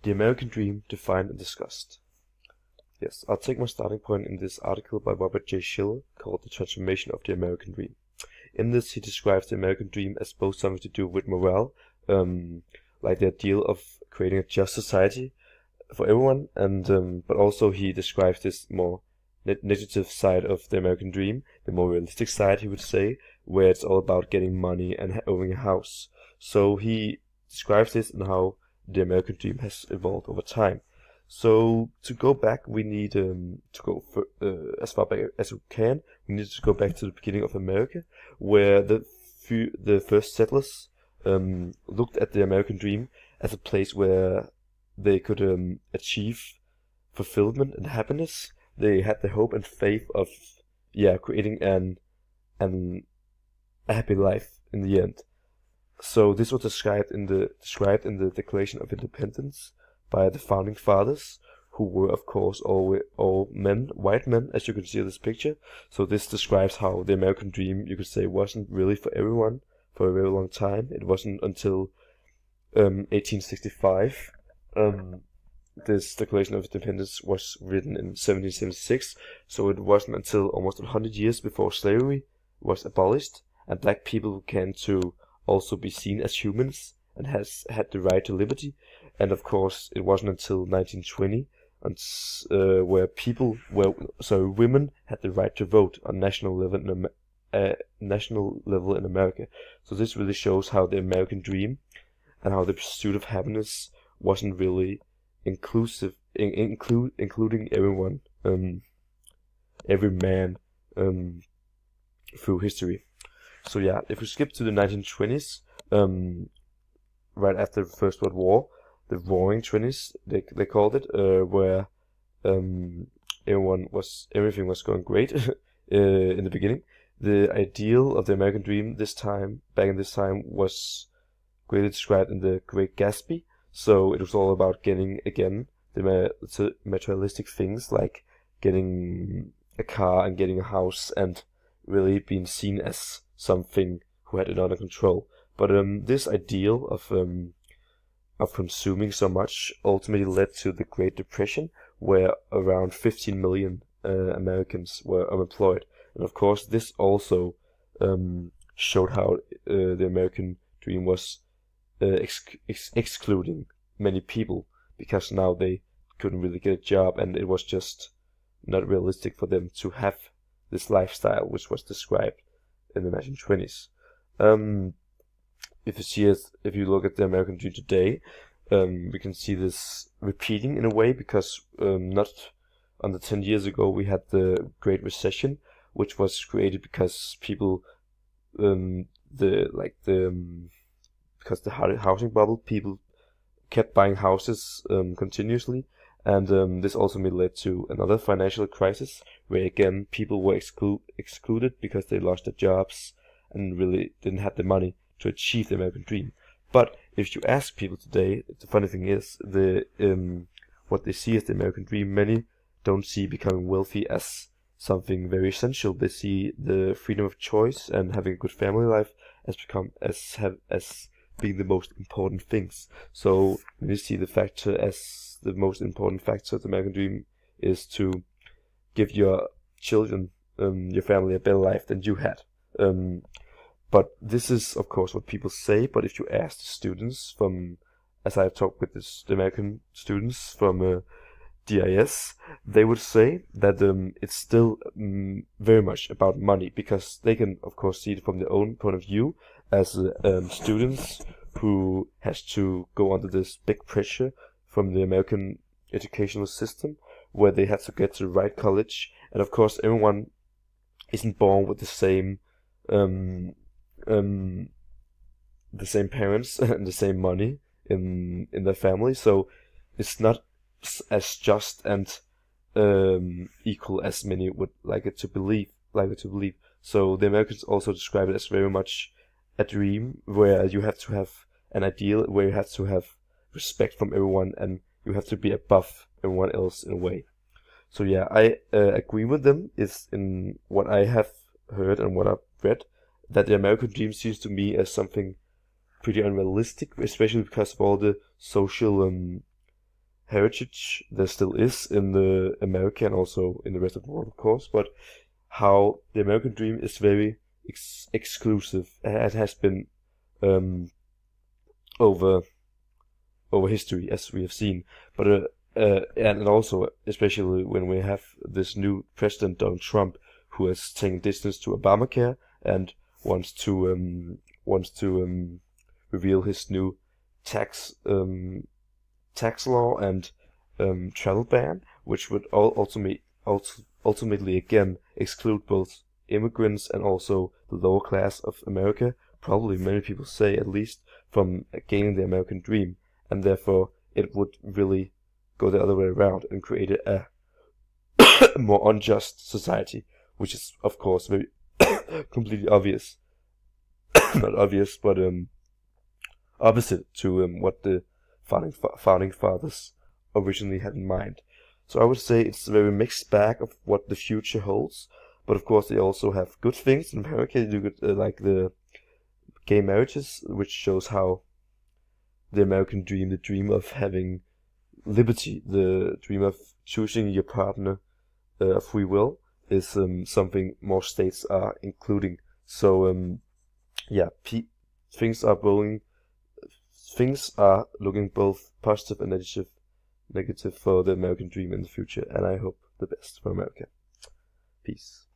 The American Dream Defined and Discussed. Yes, I'll take my starting point in this article by Robert J. Schiller called The Transformation of the American Dream. In this, he describes the American dream as both something to do with morale, like the ideal of creating a just society for everyone, and but also he describes this more negative side of the American dream, the more realistic side, he would say, where it's all about getting money and owning a house. So he describes this and how the American dream has evolved over time. So to go back, we need to go as far back as we can. We need to go back to the beginning of America, where the first settlers looked at the American dream as a place where they could achieve fulfillment and happiness. They had the hope and faith of creating a happy life in the end. So this was described in the Declaration of Independence by the founding fathers, who were of course all men, white men, as you can see in this picture. So this describes how the American dream, you could say, wasn't really for everyone for a very long time. It wasn't until 1865. This Declaration of Independence was written in 1776, so it wasn't until almost 100 years before slavery was abolished and black people began to also be seen as humans and had the right to liberty. And of course, it wasn't until 1920 where women had the right to vote on national level in America. So this really shows how the American dream and how the pursuit of happiness wasn't really inclusive, including everyone, every man, through history. So yeah, if we skip to the 1920s, right after the First World War, the Roaring Twenties, they called it, where everything was going great in the beginning. The ideal of the American dream back in this time, was greatly described in The Great Gatsby. So it was all about getting, again, the materialistic things like getting a car and getting a house and really being seen as something who had it under control. But this ideal of consuming so much ultimately led to the Great Depression, where around 15 million Americans were unemployed. And of course, this also showed how the American dream was excluding many people, because now they couldn't really get a job, and it was just not realistic for them to have this lifestyle, which was described in the 1920s. If you look at the American dream today, we can see this repeating in a way, because not under 10 years ago we had the Great Recession, which was created because people, because the housing bubble, people kept buying houses continuously, and this also led to another financial crisis, where again people were excluded because they lost their jobs and really didn't have the money to achieve the American dream. But if you ask people today, the funny thing is, what they see as the American dream, many don't see becoming wealthy as something very essential. They see the freedom of choice and having a good family life as being the most important things. So when you see the factor as the most important factor of the American dream is to give your children, your family, a better life than you had. But this is, of course, what people say. But if you ask the students as I've talked with the American students from DIS, they would say that it's still very much about money, because they can, of course, see it from their own point of view as students who has to go under this big pressure from the American educational system, where they have to get to the right college. And of course, everyone isn't born with the same parents and the same money in their family, so it's not as just and equal as many would like it to believe. So the Americans also describe it as very much a dream, where you have to have an ideal, where you have to have respect from everyone, and you have to be above everyone else in a way. So yeah, I agree with them. It's in what I have heard and what I've read, that the American dream seems to me as something pretty unrealistic, especially because of all the social heritage there still is in the America and also in the rest of the world, of course, but how the American dream is very exclusive. It has been over history, as we have seen, but and also especially when we have this new president Donald Trump, who has taken distance to Obamacare and wants to reveal his new tax law and travel ban, which would ultimately again exclude both immigrants and also the lower class of America, probably many people say at least, from gaining the American dream, and therefore it would really go the other way around and create a more unjust society, which is of course very completely obvious. Not obvious, but opposite to what the founding fathers originally had in mind. So I would say it's a very mixed bag of what the future holds, but of course they also have good things. In America, you could like the gay marriages, which shows how the American dream, the dream of having liberty, the dream of choosing your partner of free will, is something more states are including. So yeah, things are looking both positive and negative for the American dream in the future, and I hope the best for America. Peace.